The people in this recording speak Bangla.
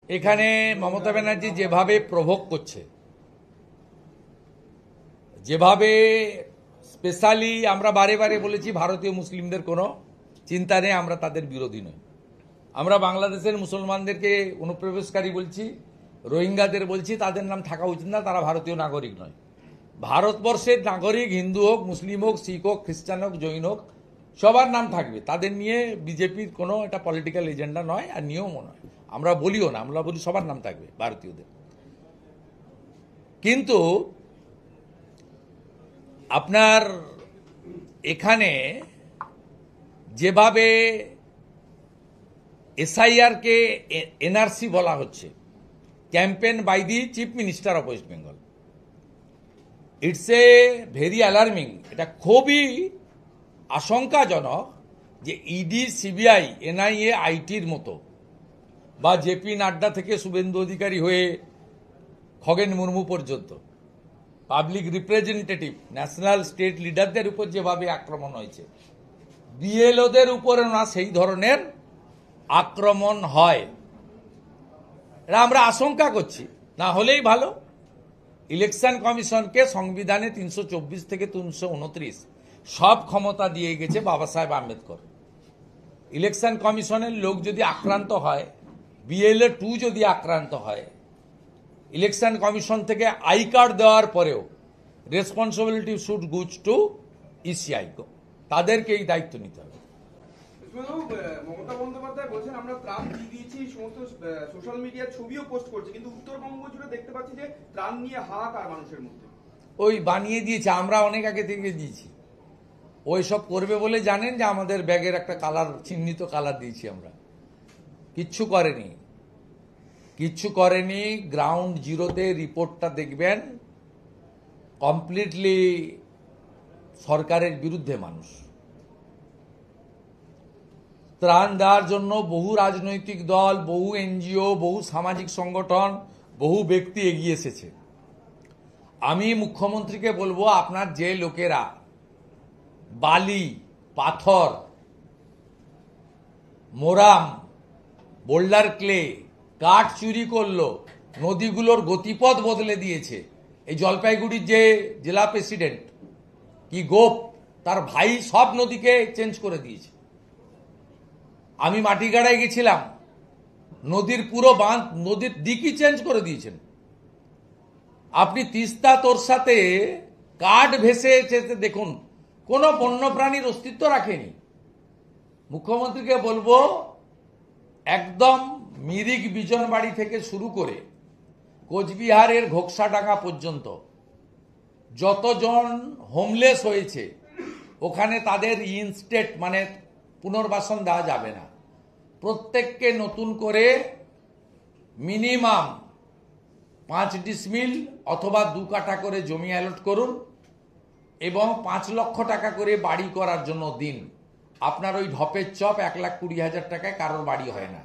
এখানে মমতা ব্যানার্জি যেভাবে প্রভোগ করছে, যেভাবে স্পেশালি আমরা বারে বারে বলেছি ভারতীয় মুসলিমদের কোনো চিন্তা নেই, আমরা তাদের বিরোধী নই। আমরা বাংলাদেশের মুসলমানদেরকে অনুপ্রবেশকারী বলছি, রোহিঙ্গাদের বলছি তাদের নাম থাকা উচিত না, তারা ভারতীয় নাগরিক নয়। ভারতবর্ষের নাগরিক হিন্দু হোক, মুসলিম হোক, শিখ হোক, খ্রিস্টান হোক, জৈন হোক, সবার নাম থাকবে। তাদের নিয়ে বিজেপির কোনো এটা পলিটিক্যাল এজেন্ডা নয় আর নিয়মও নয়। আমরা বলিও না, আমরা বলি সবার নাম থাকবে ভারতীয়দের। কিন্তু আপনার এখানে যেভাবে এসআইআরকে এনআরসি বলা হচ্ছে, campaign by the chief minister of West Bengal, it's a very alarming. এটা খুবই আশঙ্কাজনক যে ইডি, সিবিআই, এনআইএ, আইটির মতো বা জেপি নাড্ডা থেকে শুভেন্দু অধিকারী হয়ে খগেন মুর্মু পর্যন্ত পাবলিক রিপ্রেজেন্টেটিভ, ন্যাশনাল স্টেট লিডারদের উপর যেভাবে আক্রমণ হয়েছে, বিএলওদের উপরে না সেই ধরনের আক্রমণ হয়, এটা আমরা আশঙ্কা করছি। না হলেই ভালো। ইলেকশন কমিশনকে সংবিধানে 324 থেকে 329 সব ক্ষমতা দিয়ে গেছে বাবা সাহেব আম্বেদকর। ইলেকশন কমিশনের লোক যদি আক্রান্ত হয়, বিএলএ 2 যদি আক্রান্ত হয়, ইলেকশন কমিশন থেকে আই কার্ড দেওয়ার পরেও responsibility should goes to ECI. তাদেরকে এই দায়িত্ব নিতে হবে। মমতা বন্দ্যোপাধ্যায় বলছেন আমরা ত্রাণ দিয়ে দিয়েছি, সমস্ত সোশ্যাল মিডিয়ার ছবিও পোস্ট করছে, কিন্তু উত্তরবঙ্গ জুড়ে দেখতে পাচ্ছি যে ত্রাণ নিয়ে হাহাকার মানুষের মধ্যে। ওই বানিয়ে দিয়েছে, আমরা অনেক আগে থেকে দিয়েছি। ওই সব করবে বলে জানেন যে আমাদের ব্যাগের একটা কালার, চিহ্নিত কালার দিয়েছি আমরা। কিচ্ছু করেনি, কিচ্ছু করেনি। গ্রাউন্ড জিরোতে রিপোর্টটা দেখবেন, কমপ্লিটলি সরকারের বিরুদ্ধে মানুষ। ত্রাণ দেওয়ার জন্য বহু রাজনৈতিক দল, বহু এনজিও, বহু সামাজিক সংগঠন, বহু ব্যক্তি এগিয়ে এসেছে। আমি মুখ্যমন্ত্রীকে বলবো, আপনার যে লোকেরা বালি, পাথর, মোরাম, বোল্ডার ক্লে, কাঠ চুরি করলো, নদীগুলোর গতিপথ বদলে দিয়েছে। এই জলপাইগুড়ির যে জেলা প্রেসিডেন্ট কি গোপ, তার ভাই সব নদীকে চেঞ্জ করে দিয়েছে। আমি মাটিগাড়ায় গেছিলাম, নদীর পুরো বাঁধ, নদীর দিকই চেঞ্জ করে দিয়েছেন। আপনি তিস্তা তোরসাতে কাঠ ভেসে যেতে দেখুন, কোনো বন্যপ্রাণীর অস্তিত্ব রাখেনি। মুখ্যমন্ত্রীকে বলবো, একদম মিরিক বিজনবাড়ি থেকে শুরু করে কোচবিহারের ঘোকসাডাঙ্গা পর্যন্ত যতজন হোমলেস হয়েছে, ওখানে তাদের ইনস্টেট মানে পুনর্বাসন দেওয়া যাবে না। প্রত্যেককে নতুন করে মিনিমাম 5 ডিসমিল অথবা 2 কাঠা করে জমি অ্যালট করুন এবং 5 লক্ষ টাকা করে বাড়ি করার জন্য দিন। আপনার ওই ঢপের চপ 1,20,000 টাকায় কারোর বাড়ি হয় না।